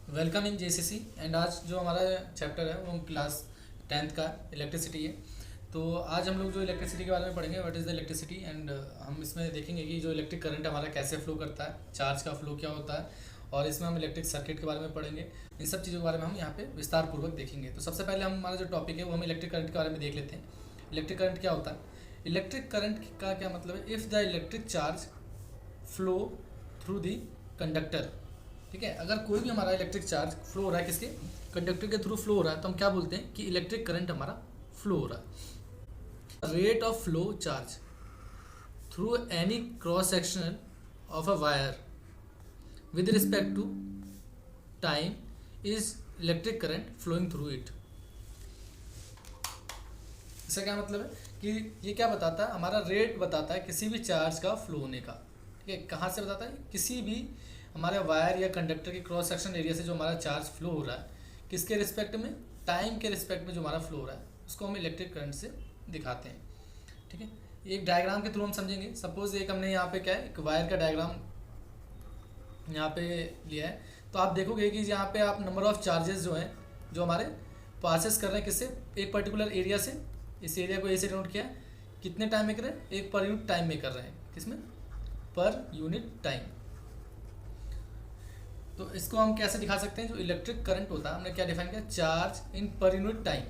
Welcome in JCC. And आज जो हमारा चैप्टर है वो क्लास 10th का इलेक्ट्रिसिटी है। तो आज हम लोग जो इलेक्ट्रिसिटी के बारे में पढ़ेंगे, what is the electricity. And हम इसमें देखेंगे कि जो इलेक्ट्रिक करंट हमारा कैसे फ्लो करता है, चार्ज का फ्लो क्या होता है, और इसमें हम इलेक्ट्रिक सर्किट के बारे में पढ़ेंगे। इन सब चीज़ों के बारे में हम यहाँ पे विस्तार पूर्वक देखेंगे। तो सबसे पहले हमारा जो टॉपिक है वो हम इलेक्ट्रिक करंट के बारे में देख लेते हैं। इलेक्ट्रिक करंट क्या होता है? इलेक्ट्रिक करंट का क्या मतलब है? If the electric charge flow through the conductor. ठीक है, अगर कोई भी हमारा इलेक्ट्रिक चार्ज फ्लो हो रहा है, किसके? कंडक्टर के थ्रू फ्लो हो रहा है, तो हम क्या बोलते हैं कि इलेक्ट्रिक करंट हमारा फ्लो हो रहा है। Rate of flow charge through any cross sectional of a wire with respect to time is electric current flowing through it. इसका क्या मतलब है कि ये क्या बताता है? हमारा रेट बताता है किसी भी चार्ज का फ्लो होने का। ठीक है, कहाँ से बताता है? किसी भी हमारे वायर या कंडक्टर के क्रॉस सेक्शन एरिया से जो हमारा चार्ज फ्लो हो रहा है, किसके रिस्पेक्ट में? टाइम के रिस्पेक्ट में जो हमारा फ्लो हो रहा है, उसको हम इलेक्ट्रिक करंट से दिखाते हैं। ठीक है, एक डायग्राम के थ्रू हम समझेंगे। सपोज एक हमने यहाँ पे क्या है, एक वायर का डायग्राम यहाँ पे लिया है। तो आप देखोगे कि यहाँ पे आप नंबर ऑफ चार्जेस जो हैं, जो हमारे पासेस कर रहे हैं किससे? एक पर्टिकुलर एरिया से। इस एरिया को ए से डिनोट किया, कितने टाइम में कर रहे हैं? एक पर यूनिट टाइम में कर रहे हैं। किसमें? Per unit time. तो इसको हम कैसे दिखा सकते हैं? जो इलेक्ट्रिक करंट होता है, हमने क्या डिफाइन किया? Charge in per unit time.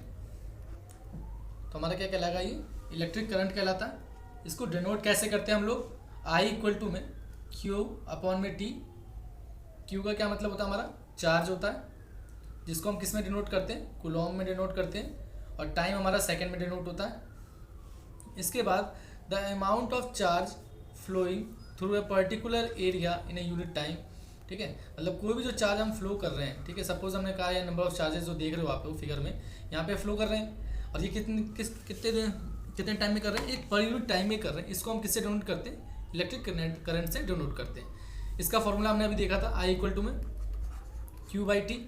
तो हमारा क्या कहलाएगा? ये इलेक्ट्रिक करंट कहलाता है। इसको डिनोट कैसे करते हैं हम लोग? आई इक्वल टू में क्यू अपॉन में टी। क्यू का क्या मतलब होता है? हमारा चार्ज होता है, जिसको हम किस में डिनोट करते हैं? कूलॉम में डिनोट करते हैं। और टाइम हमारा सेकेंड में डिनोट होता है। इसके बाद the amount of charge flowing through a particular area in a unit time. ठीक है, मतलब कोई भी जो चार्ज हम फ्लो कर रहे हैं, ठीक है, सपोज हमने कहा है नंबर ऑफ चार्जेस जो देख रहे हो आप लोग फिगर में, यहाँ पे फ्लो कर रहे हैं, और ये कितने टाइम में कर रहे हैं? एक पर यूनिट टाइम में कर रहे हैं। इसको हम किससे डिनोट करते हैं? इलेक्ट्रिक करंट से डिनोट करते हैं। इसका फॉर्मूला हमने अभी देखा था, आई इक्वल टू में क्यू बाई टी।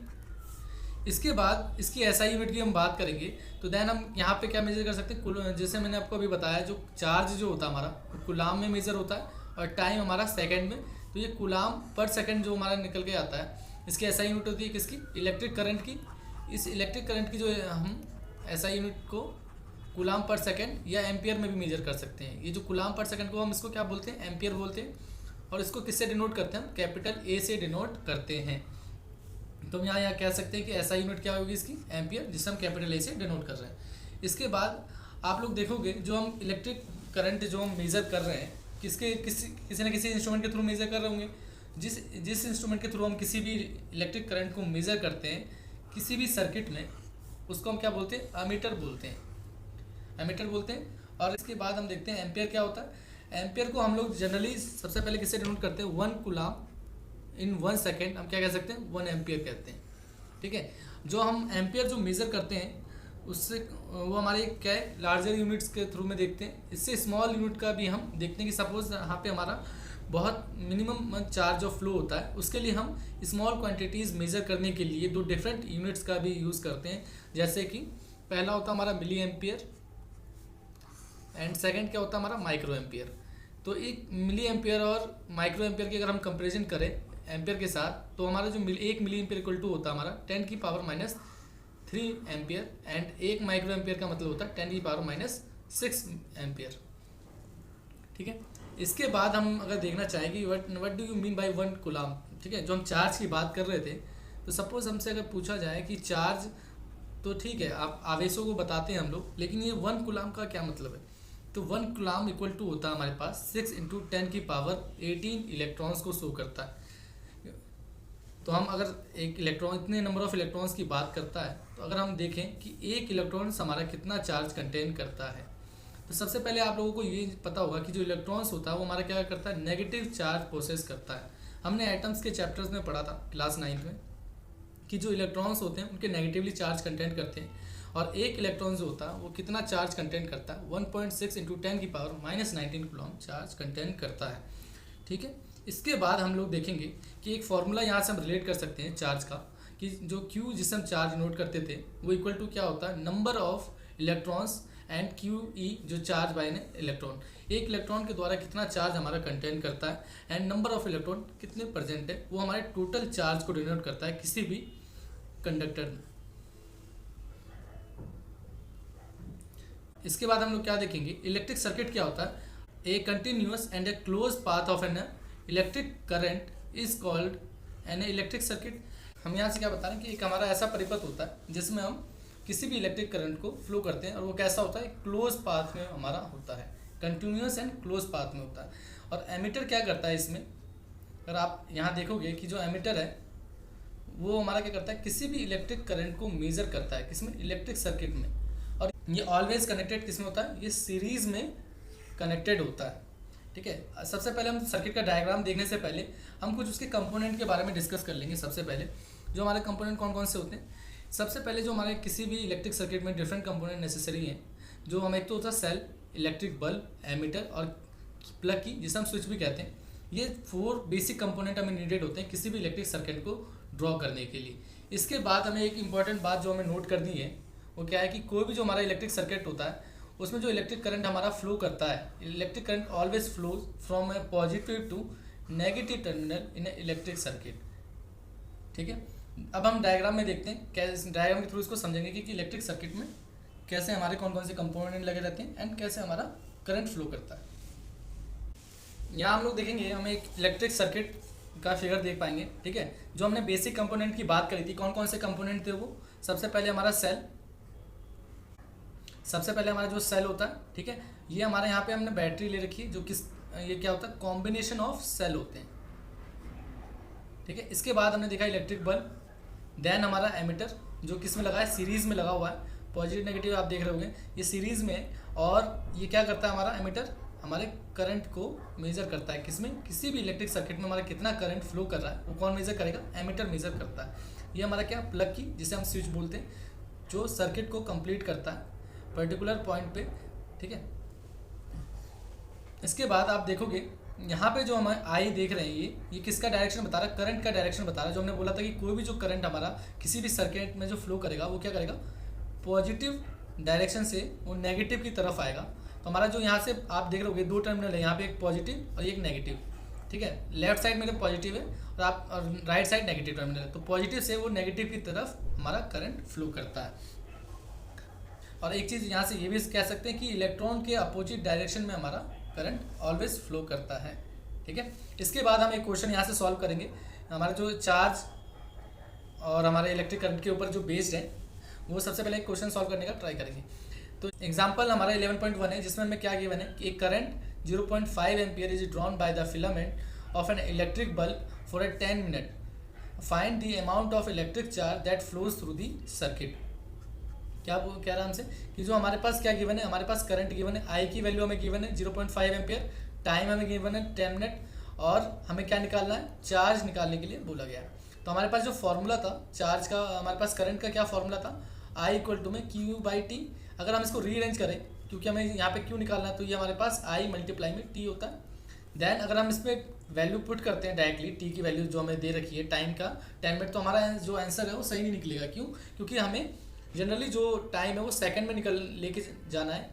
इसके बाद इसकी एसआई यूनिट की हम बात करेंगे, तो देन हम यहाँ पे क्या मेजर कर सकते हैं? जैसे मैंने आपको अभी बताया, जो चार्ज जो होता है हमारा कूलाम में मेजर होता है, और टाइम हमारा सेकंड में। तो ये कूलाम पर सेकंड जो हमारा निकल के आता है, इसकी एसआई यूनिट होती है किसकी? इलेक्ट्रिक करंट की। इस इलेक्ट्रिक करंट की जो हम एसआई यूनिट को कूलाम पर सेकंड या एम्पियर में भी मेजर कर सकते हैं। ये जो कूलाम पर सेकंड को हम इसको क्या बोलते हैं? एम्पियर बोलते हैं। और इसको किससे डिनोट करते हैं? हम कैपिटल ए से डिनोट करते हैं। तो हम यहाँ कह सकते हैं कि एसआई यूनिट क्या होगी इसकी? एम्पियर, जिसे हम कैपिटल ए से डिनोट कर रहे हैं। इसके बाद आप लोग देखोगे, जो हम इलेक्ट्रिक करंट जो हम मेज़र कर रहे हैं, किसी न किसी इंस्ट्रूमेंट के थ्रू मेज़र कर रहे होंगे। जिस इंस्ट्रूमेंट के थ्रू हम किसी भी इलेक्ट्रिक करंट को मेज़र करते हैं किसी भी सर्किट में, उसको हम क्या बोलते हैं? अमीटर बोलते हैं। एमीटर बोलते हैं। और इसके बाद हम देखते हैं एम्पियर क्या होता है। एम्पियर को हम लोग जनरली सबसे पहले किससे डिनोट करते हैं? 1 कूलाम इन 1 सेकेंड। हम क्या कह सकते हैं? 1 एम्पियर कहते हैं। ठीक है, जो हम एम्पियर जो मेज़र करते हैं, उससे वो हमारे क्या है, लार्जर यूनिट्स के थ्रू में देखते हैं। इससे स्मॉल यूनिट का भी हम देखते हैं कि सपोज यहाँ पे हमारा बहुत मिनिमम चार्ज जो फ्लो होता है, उसके लिए हम स्मॉल क्वांटिटीज़ मेज़र करने के लिए 2 डिफरेंट यूनिट्स का भी यूज़ करते हैं। जैसे कि पहला होता है हमारा मिली एम्पियर, एंड सेकेंड क्या होता है हमारा? Micro ampere. तो एक मिली एम्पियर और माइक्रो एम्पियर की अगर हम कंपेरिजन करें एम्पियर के साथ, तो हमारा जो 1 मिली एम्पियर इक्वल टू होता है हमारा 10 की power minus 3 ampere, and 1 micro ampere का मतलब होता है 10 की पावर माइनस 6 एम्पियर। ठीक है, इसके बाद हम अगर देखना चाहें कि what do you mean by 1 coulomb. ठीक है, जो हम चार्ज की बात कर रहे थे, तो सपोज हमसे अगर पूछा जाए कि चार्ज, तो ठीक है, आप आवेशों को बताते हैं हम लोग, लेकिन ये 1 कूलाम का क्या मतलब है? तो 1 कूलाम इक्वल टू होता है हमारे पास 6 इंटू 10 की पावर 18 इलेक्ट्रॉन्स को शो करता है। तो हम अगर एक इलेक्ट्रॉन, इतने नंबर ऑफ इलेक्ट्रॉन्स की बात करता है, तो अगर हम देखें कि एक इलेक्ट्रॉन्स हमारा कितना चार्ज कंटेन करता है, तो सबसे पहले आप लोगों को ये पता होगा कि जो इलेक्ट्रॉन्स होता है वो हमारा क्या करता है? नेगेटिव चार्ज प्रोसेस करता है। हमने एटम्स के चैप्टर्स में पढ़ा था क्लास 9 में कि जो इलेक्ट्रॉन्स होते हैं उनके नेगेटिवली चार्ज कंटेंट करते हैं, और एक इलेक्ट्रॉन जो होता है वो कितना चार्ज कंटेंट करता है? 1.6 इंटू 10 की power minus 19 Coulomb charge content करता है। ठीक है, इसके बाद हम लोग देखेंगे कि एक फॉर्मूला यहाँ से हम रिलेट कर सकते हैं चार्ज का, कि जो Q जिसे हम चार्ज नोट करते थे, वो इक्वल टू क्या होता है? Number of electrons and QE जो चार्ज बाय एन इलेक्ट्रॉन, एक इलेक्ट्रॉन के द्वारा कितना चार्ज हमारा कंटेन करता है, एंड नंबर ऑफ इलेक्ट्रॉन कितने प्रेजेंट है, वो हमारे टोटल चार्ज को डिनोट करता है किसी भी कंडक्टर में। इसके बाद हम लोग क्या देखेंगे, इलेक्ट्रिक सर्किट क्या होता है। ए continuous and A close path of an electric current is called an electric circuit. हम यहाँ से क्या बता रहे हैं कि एक हमारा ऐसा परिपथ होता है जिसमें हम किसी भी इलेक्ट्रिक करंट को फ्लो करते हैं, और वो कैसा होता है, क्लोज पाथ में हमारा होता है, कंटिन्यूअस एंड क्लोज पाथ में होता है। और एमीटर क्या करता है इसमें, अगर आप यहाँ देखोगे कि जो एमीटर है वो हमारा क्या करता है, किसी भी इलेक्ट्रिक करंट को मेजर करता है, किसमें, इलेक्ट्रिक सर्किट में। और ये ऑलवेज कनेक्टेड किसमें होता है, ये सीरीज में कनेक्टेड होता है। ठीक है, सबसे पहले हम सर्किट का डायग्राम देखने से पहले हम कुछ उसके कंपोनेंट के बारे में डिस्कस कर लेंगे। सबसे पहले जो हमारे कंपोनेंट कौन कौन से होते हैं, सबसे पहले जो हमारे किसी भी इलेक्ट्रिक सर्किट में डिफरेंट कंपोनेंट नेसेसरी हैं, जो हम एक तो होता है सेल, इलेक्ट्रिक बल्ब, एमीटर और प्लग की, जिसे हम स्विच भी कहते हैं। ये 4 बेसिक कंपोनेंट हमें नीडेड होते हैं किसी भी इलेक्ट्रिक सर्किट को ड्रॉ करने के लिए। इसके बाद हमें एक इंपॉर्टेंट बात जो हमें नोट करनी है वो क्या है कि कोई भी जो हमारा इलेक्ट्रिक सर्किट होता है उसमें जो इलेक्ट्रिक करंट हमारा फ्लो करता है, electric current always flows from a positive to negative terminal in a electric circuit. ठीक है, अब हम डायग्राम में देखते हैं, कैसे डायग्राम के थ्रू इसको समझेंगे कि इलेक्ट्रिक सर्किट में कैसे हमारे कौन कौन से कंपोनेंट लगे रहते हैं एंड कैसे हमारा करंट फ्लो करता है। यहाँ हम लोग देखेंगे, हम एक इलेक्ट्रिक सर्किट का फिगर देख पाएंगे। ठीक है, जो हमने बेसिक कंपोनेंट की बात करी थी, कौन कौन से कंपोनेंट थे वो, सबसे पहले हमारा सेल, सबसे पहले हमारा जो सेल होता है, ठीक है, ये हमारे यहाँ पे हमने बैटरी ले रखी है, जो किस, ये क्या होता है, कॉम्बिनेशन ऑफ सेल होते हैं। ठीक है, इसके बाद हमने देखा इलेक्ट्रिक बल्ब, देन हमारा एमीटर जो किस में लगा है, सीरीज में लगा हुआ है, पॉजिटिव नेगेटिव आप देख रहे होंगे, ये सीरीज में, और ये क्या करता है हमारा एमीटर, हमारे करंट को मेजर करता है, किसमें, किसी भी इलेक्ट्रिक सर्किट में हमारा कितना करंट फ्लो कर रहा है वो कौन मेजर करेगा, एमीटर मेजर करता है। ये हमारा क्या, प्लग की, जिसे हम स्विच बोलते हैं, जो सर्किट को कंप्लीट करता है पर्टिकुलर पॉइंट पे। ठीक है, इसके बाद आप देखोगे यहाँ पे जो हम आई देख रहे हैं, ये किसका डायरेक्शन बता रहा है, करंट का डायरेक्शन बता रहा है। जो हमने बोला था कि कोई भी जो करंट हमारा किसी भी सर्किट में जो फ्लो करेगा वो क्या करेगा, पॉजिटिव डायरेक्शन से वो नेगेटिव की तरफ आएगा। तो हमारा जो यहाँ से आप देख रहे होगे 2 टर्मिनल है, यहाँ पे एक पॉजिटिव और एक नेगेटिव। ठीक है, लेफ्ट साइड में तो पॉजिटिव है और राइट साइड नेगेटिव टर्मिनल है, तो पॉजिटिव से वो नेगेटिव की तरफ हमारा करंट फ्लो करता है। और एक चीज़ यहाँ से ये भी कह सकते हैं कि इलेक्ट्रॉन के अपोजिट डायरेक्शन में हमारा करंट ऑलवेज फ्लो करता है। ठीक है, इसके बाद हम एक क्वेश्चन यहाँ से सॉल्व करेंगे। हमारा जो चार्ज और हमारे इलेक्ट्रिक करंट के ऊपर जो बेस्ड है, वो सबसे पहले एक क्वेश्चन सॉल्व करने का ट्राई करेंगे। तो एग्जांपल हमारा 11.1 है, जिसमें हमें क्या गिवन है कि एक current 0.5 ampere is drawn by the filament of an electric bulb for a 10 minute, find the amount of electric charge that flows through the circuit. क्या कह रहा है हमसे कि जो हमारे पास क्या गिवन है, हमारे पास करंट गिवन है, आई की वैल्यू हमें गिवन है 0.5 एम्पियर, टाइम हमें गिवन है 10 मिनट, और हमें क्या निकालना है, चार्ज निकालने के लिए बोला गया है। तो हमारे पास जो फॉर्मूला था चार्ज का, हमारे पास करंट का क्या फॉर्मूला था, I = में Q/T। अगर हम इसको रीअरेंज करें, क्योंकि हमें यहाँ पे Q निकालना है, तो ये हमारे पास I × T होता है। देन अगर हम इसमें वैल्यू पुट करते हैं डायरेक्टली, T की वैल्यू जो हमें दे रखी है टाइम का 10 मिनट, तो हमारा जो आंसर है वो सही नहीं निकलेगा। क्यों, क्योंकि हमें जनरली जो टाइम है वो सेकंड में लेके जाना है।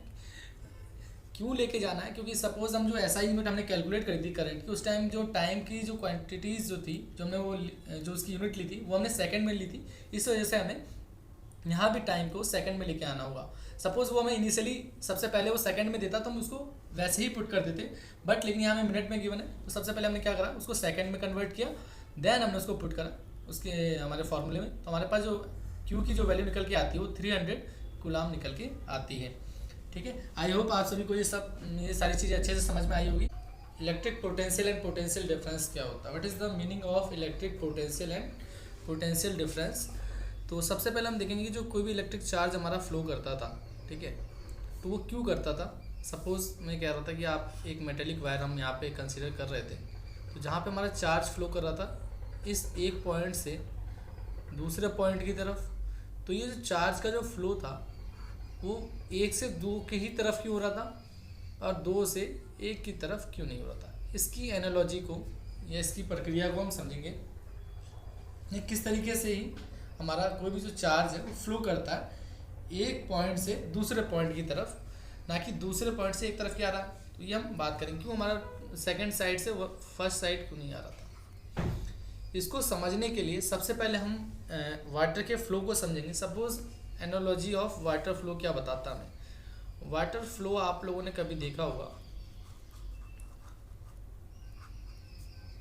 क्यों लेके जाना है, क्योंकि सपोज हम जो SI यूनिट हमने कैलकुलेट करी थी करंट की, उस टाइम जो टाइम की जो क्वांटिटीज़ जो थी, जो हमने वो जो उसकी यूनिट ली थी वो हमने सेकंड में ली थी। इस वजह से हमें यहाँ भी टाइम को सेकंड में लेके आना होगा। सपोज वो हमें इनिशियली सबसे पहले वो सेकंड में देता तो हम उसको वैसे ही पुट कर देते, बट लेकिन यहाँ हमें मिनट में गिवन है, तो सबसे पहले हमने क्या करा, उसको सेकंड में कन्वर्ट किया, देन हमने उसको पुट करा उसके हमारे फॉर्मूले में। तो हमारे पास जो Q की जो वैल्यू निकल के आती है वो 300 कूलाम निकल के आती है। ठीक है, आई होप आप सभी को ये सारी चीज़ें अच्छे से समझ में आई होगी। Electric potential and potential difference क्या होता है, what is the meaning of electric potential and potential difference. तो सबसे पहले हम देखेंगे कि जो कोई भी इलेक्ट्रिक चार्ज हमारा फ्लो करता था, ठीक है, तो वो क्यों करता था। सपोज मैं कह रहा था कि आप एक मेटेलिक वायर हम यहाँ पे कंसीडर कर रहे थे, तो जहाँ पे हमारा चार्ज फ्लो कर रहा था इस एक पॉइंट से दूसरे पॉइंट की तरफ, तो ये जो चार्ज का जो फ्लो था वो 1 से 2 के ही तरफ क्यों हो रहा था और 2 से 1 की तरफ क्यों नहीं हो रहा था। इसकी एनालॉजी को या इसकी प्रक्रिया को हम समझेंगे ये किस तरीके से ही हमारा कोई भी जो चार्ज है वो फ्लो करता है एक पॉइंट से दूसरे पॉइंट की तरफ, ना कि दूसरे पॉइंट से एक तरफ क्या आ रहा है। तो ये हम बात करेंगे क्यों हमारा सेकंड साइड से फर्स्ट साइड क्यों नहीं आ रहा था। इसको समझने के लिए सबसे पहले हम वाटर के फ्लो को समझेंगे। Suppose analogy of water flow क्या बताता हमें। वाटर फ्लो आप लोगों ने कभी देखा होगा,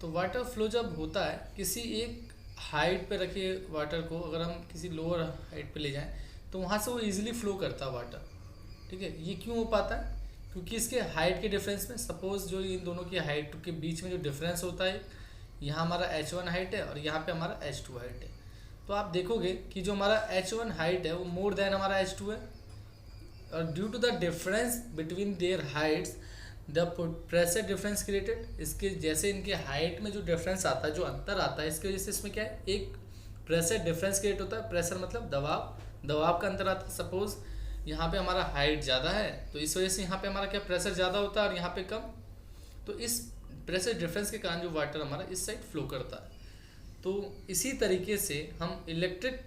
तो वाटर फ्लो जब होता है किसी एक हाइट पे रखे वाटर को, अगर हम किसी लोअर हाइट पे ले जाएं तो वहाँ से वो इजीली फ्लो करता है वाटर। ठीक है, ये क्यों हो पाता है, क्योंकि इसके हाइट के डिफरेंस में, सपोज जो इन दोनों की हाइट के बीच में जो डिफरेंस होता है, यहाँ हमारा h1 हाइट है और यहाँ पे हमारा h2 हाइट है। तो आप देखोगे कि जो हमारा h1 हाइट है वो मोर देन हमारा h2 है, और due to the difference between their heights the pressure difference created. इसके जैसे इनके हाइट में जो डिफरेंस आता है, जो अंतर आता है, इसकी वजह से इसमें क्या है, एक प्रेशर डिफरेंस क्रिएट होता है। प्रेशर मतलब दबाव, दबाव का अंतर आता है। सपोज यहाँ पे हमारा हाइट ज़्यादा है तो इस वजह से यहाँ पे हमारा क्या प्रेशर ज़्यादा होता है और यहाँ पे कम। तो इस प्रेशर डिफरेंस के कारण जो वाटर हमारा इस साइड फ्लो करता है। तो इसी तरीके से हम इलेक्ट्रिक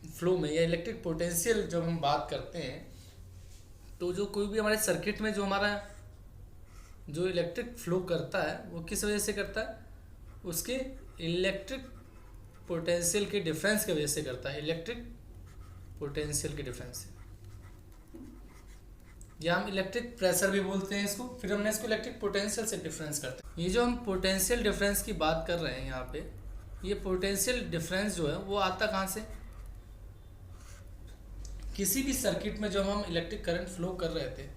फ्लो में या इलेक्ट्रिक पोटेंशियल जब हम बात करते हैं, तो जो कोई भी हमारे सर्किट में जो हमारा जो इलेक्ट्रिक फ्लो करता है वो किस वजह से करता है, उसके इलेक्ट्रिक पोटेंशियल के डिफरेंस की वजह से करता है, इलेक्ट्रिक पोटेंशियल के डिफरेंस से, या हम इलेक्ट्रिक प्रेशर भी बोलते हैं इसको। फिर हमने इसको इलेक्ट्रिक पोटेंशियल से डिफरेंस करते हैं। ये जो हम पोटेंशियल डिफरेंस की बात कर रहे हैं यहाँ पे, ये पोटेंशियल डिफरेंस जो है वो आता कहाँ से, किसी भी सर्किट में जब हम इलेक्ट्रिक करंट फ्लो कर रहे थे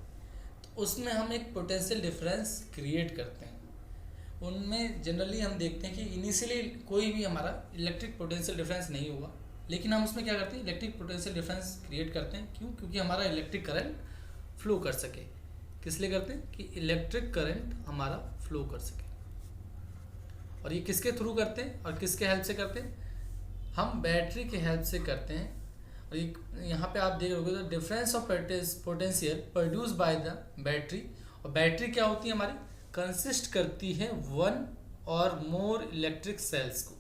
तो उसमें हम एक पोटेंशियल डिफरेंस क्रिएट करते हैं। उनमें जनरली हम देखते हैं कि इनिशियली कोई भी हमारा इलेक्ट्रिक पोटेंशियल डिफरेंस नहीं होगा, लेकिन हम उसमें क्या करते हैं, इलेक्ट्रिक पोटेंशियल डिफरेंस क्रिएट करते हैं। क्यों, क्योंकि हमारा इलेक्ट्रिक करंट फ्लो कर सके। किस लिए करते हैं, कि इलेक्ट्रिक करंट हमारा फ्लो कर सके। और ये किसके थ्रू करते हैं और किसके हेल्प से करते हैं, हम बैटरी के हेल्प से करते हैं। और यहाँ पे आप देख रहे हो difference of potential produce by the battery. और बैटरी क्या होती है हमारी, कंसिस्ट करती है वन और मोर इलेक्ट्रिक सेल्स को।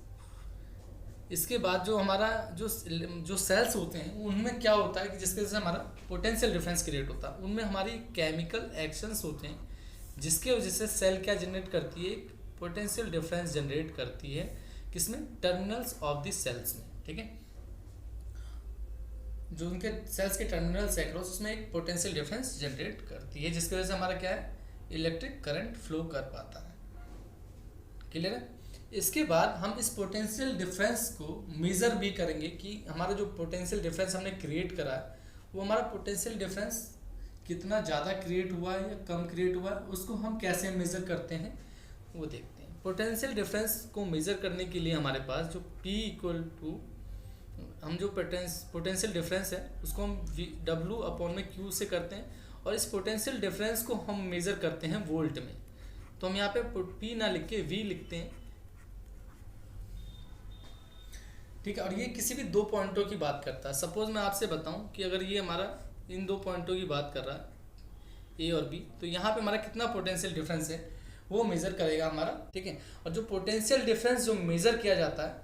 इसके बाद जो हमारा जो सेल्स होते हैं उनमें क्या होता है कि जिसके वजह से हमारा पोटेंशियल डिफरेंस क्रिएट होता है, उनमें हमारी केमिकल एक्शंस होते हैं जिसके वजह से सेल क्या जनरेट करती है, पोटेंशियल डिफरेंस जनरेट करती है। किसमें, टर्मिनल्स ऑफ द सेल्स में। ठीक है, जो उनके सेल्स के टर्मिनल्स है क्रॉस, उसमें एक पोटेंशियल डिफरेंस जनरेट करती है, जिसकी वजह से हमारा क्या है, इलेक्ट्रिक करंट फ्लो कर पाता है। क्लियर है। इसके बाद हम इस पोटेंशियल डिफरेंस को मेज़र भी करेंगे कि हमारा जो पोटेंशियल डिफरेंस हमने क्रिएट करा है वो हमारा पोटेंशियल डिफरेंस कितना ज़्यादा क्रिएट हुआ है या कम क्रिएट हुआ है, उसको हम कैसे मेज़र करते हैं वो देखते हैं। पोटेंशियल डिफरेंस को मेज़र करने के लिए हमारे पास जो P इक्वल टू, हम जो पोटेंशियल डिफरेंस है उसको हम W/Q से करते हैं, और इस पोटेंशियल डिफरेंस को हम मेज़र करते हैं वोल्ट में। तो हम यहाँ पे P ना लिख के V लिखते हैं। ठीक है, और ये किसी भी दो पॉइंटों की बात करता है। सपोज मैं आपसे बताऊं कि अगर ये हमारा इन दो पॉइंटों की बात कर रहा है A और B, तो यहाँ पे हमारा कितना पोटेंशियल डिफरेंस है वो मेज़र करेगा हमारा। ठीक है, और जो पोटेंशियल डिफरेंस जो मेज़र किया जाता है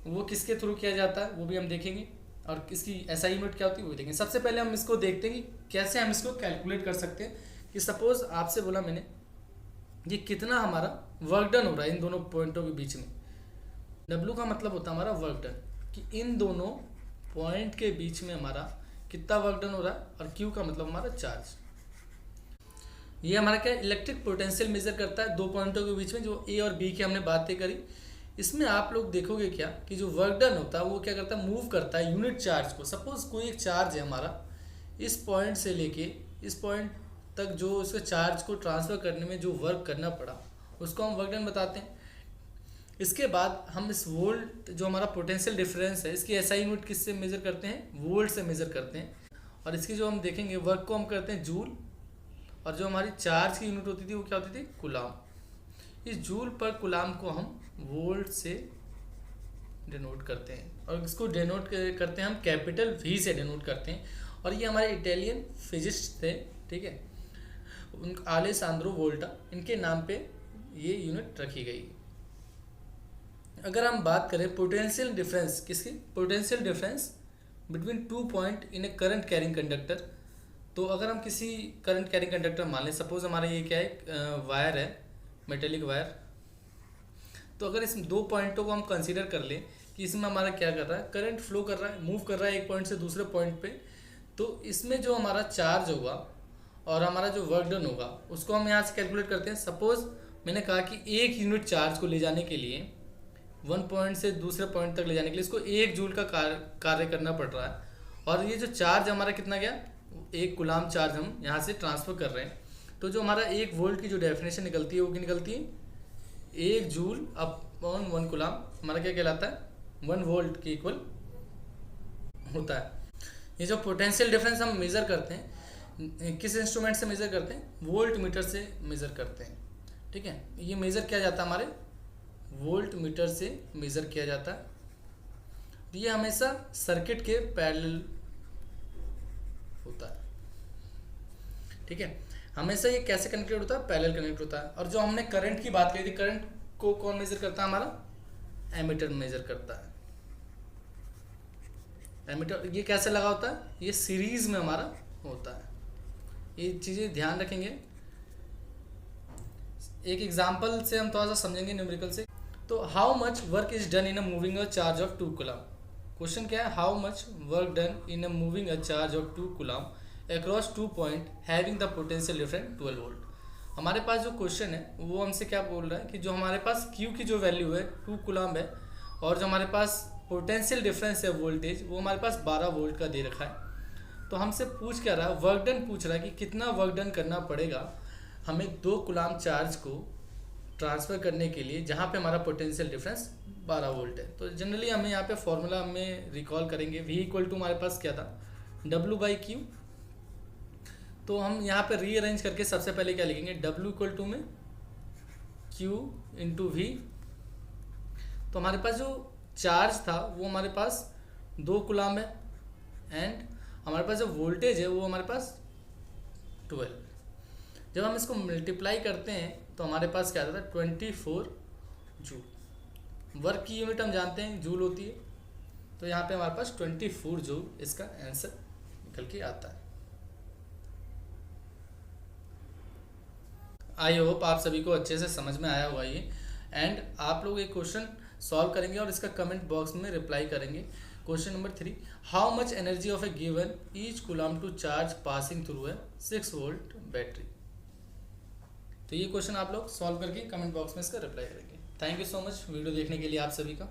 वो किसके थ्रू किया जाता है वो भी हम देखेंगे, और इसकी SI यूनिट क्या होती है वो भी देखेंगे। सबसे पहले हम इसको देखते हैं कि कैसे हम इसको कैलकुलेट कर सकते हैं। कि सपोज आपसे बोला मैंने ये कितना हमारा वर्क डन हो रहा है इन दोनों पॉइंटों के बीच में। W का मतलब होता है हमारा वर्क डन, कि इन दोनों पॉइंट के बीच में हमारा कितना वर्क डन हो रहा है, और Q का मतलब हमारा चार्ज। ये हमारा क्या इलेक्ट्रिक पोटेंशियल मेजर करता है दो पॉइंटों के बीच में, जो A और B की हमने बातें करी। इसमें आप लोग देखोगे क्या कि जो वर्क डन होता है वो क्या करता है, मूव करता है यूनिट चार्ज को। सपोज कोई एक चार्ज है हमारा, इस पॉइंट से लेके इस पॉइंट तक जो उसके चार्ज को ट्रांसफ़र करने में जो वर्क करना पड़ा उसको हम वर्क डन बताते हैं। इसके बाद हम इस वोल्ट जो हमारा पोटेंशियल डिफरेंस है इसकी SI यूनिट किससे मेज़र करते हैं, वोल्ट से मेज़र करते हैं। और इसकी जो हम देखेंगे वर्क को हम करते हैं जूल, और जो हमारी चार्ज की यूनिट होती थी वो क्या होती थी, कूलाम। इस जूल पर कूलाम को हम वोल्ट से डिनोट करते हैं, और इसको डिनोट करते हैं हम कैपिटल V से डिनोट करते हैं। और ये हमारे इटालियन फिजिस्ट थे, ठीक है, अलेसांद्रो वोल्टा, इनके नाम पे ये यूनिट रखी गई। अगर हम बात करें पोटेंशियल डिफरेंस, किसकी, potential difference between 2 point in A current carrying conductor, तो अगर हम किसी करंट कैरिंग कंडक्टर मान लें, सपोज हमारा ये क्या है, वायर है, मेटेलिक वायर। तो अगर इस दो पॉइंटों को हम कंसीडर कर लें कि इसमें हमारा क्या कर रहा है, करंट फ्लो कर रहा है, मूव कर रहा है एक पॉइंट से दूसरे पॉइंट पे, तो इसमें जो हमारा चार्ज होगा और हमारा जो वर्क डन होगा उसको हम यहाँ से कैलकुलेट करते हैं। सपोज मैंने कहा कि 1 यूनिट चार्ज को ले जाने के लिए, 1 पॉइंट से दूसरे पॉइंट तक ले जाने के लिए इसको 1 जूल का कार्य करना पड़ रहा है। और ये जो चार्ज हमारा कितना गया, 1 कूलाम चार्ज हम यहाँ से ट्रांसफ़र कर रहे हैं। तो जो हमारा 1 वोल्ट की जो डेफिनेशन निकलती है वो क्या निकलती है, 1 जूल अपॉन 1 कूलाम हमारा क्या कहलाता है, 1 वोल्ट के इक्वल होता है। ये जो पोटेंशियल डिफरेंस हम मेज़र करते हैं, किस इंस्ट्रूमेंट से मेज़र करते हैं, वोल्ट मीटर से मेज़र करते हैं। ठीक है, ये मेज़र किया जाता है हमारे वोल्ट मीटर से मेज़र किया जाता है। ये हमेशा सर्किट के पैरेलल होता है। ठीक है, हमेशा ये कैसे कनेक्टेड होता है, पैरेलल कनेक्ट होता है। और जो हमने करंट की बात करी थी, करंट को कौन मेज़र करता है, हमारा एमीटर मेज़र करता है। एमीटर ये कैसे लगा होता है, ये सीरीज में हमारा होता है। ये चीज़ें ध्यान रखेंगे। एक एग्जांपल से हम थोड़ा सा समझेंगे, न्यूमेरिकल से। तो how much work is done in a moving a charge of 2 coulomb. Question क्या है, how much work done in a moving a charge of 2 coulomb across 2 point having the potential difference 12 volt. हमारे पास जो question है वो हमसे क्या बोल रहा है कि जो हमारे पास Q की जो वैल्यू है 2 कूलम है, और जो हमारे पास पोटेंशियल डिफरेंस है वोल्टेज, वो हमारे पास 12 वोल्ट का दे रखा है। तो हमसे पूछ क्या रहा है, वर्क डन पूछ रहा है कि कितना वर्क डन करना पड़ेगा हमें 2 कूलम चार्ज को ट्रांसफ़र करने के लिए, जहाँ पे हमारा पोटेंशियल डिफरेंस 12 वोल्ट है। तो जनरली हमें यहाँ पे फॉर्मूला में रिकॉल करेंगे, V इक्वल टू हमारे पास क्या था, W/Q। तो हम यहाँ पे रीअरेंज करके सबसे पहले क्या लिखेंगे, W इक्वल टू में Q इंटू V। तो हमारे पास जो चार्ज था वो हमारे पास 2 कूलम है, एंड हमारे पास जो वोल्टेज है वो हमारे पास 12। जब हम इसको मल्टीप्लाई करते हैं तो हमारे पास क्या आता है, 24 जूल। वर्क की यूनिट हम जानते हैं जूल होती है, तो यहाँ पे हमारे पास 24 जूल इसका आंसर निकल के आता है। आई होप आप सभी को अच्छे से समझ में आया हुआ ये। एंड आप लोग एक क्वेश्चन सॉल्व करेंगे और इसका कमेंट बॉक्स में रिप्लाई करेंगे। Question number 3, how much energy of a given each coulomb to charge passing through a 6 volt battery. तो ये क्वेश्चन आप लोग सॉल्व करके कमेंट बॉक्स में इसका रिप्लाई करेंगे। Thank you so much video देखने के लिए आप सभी का।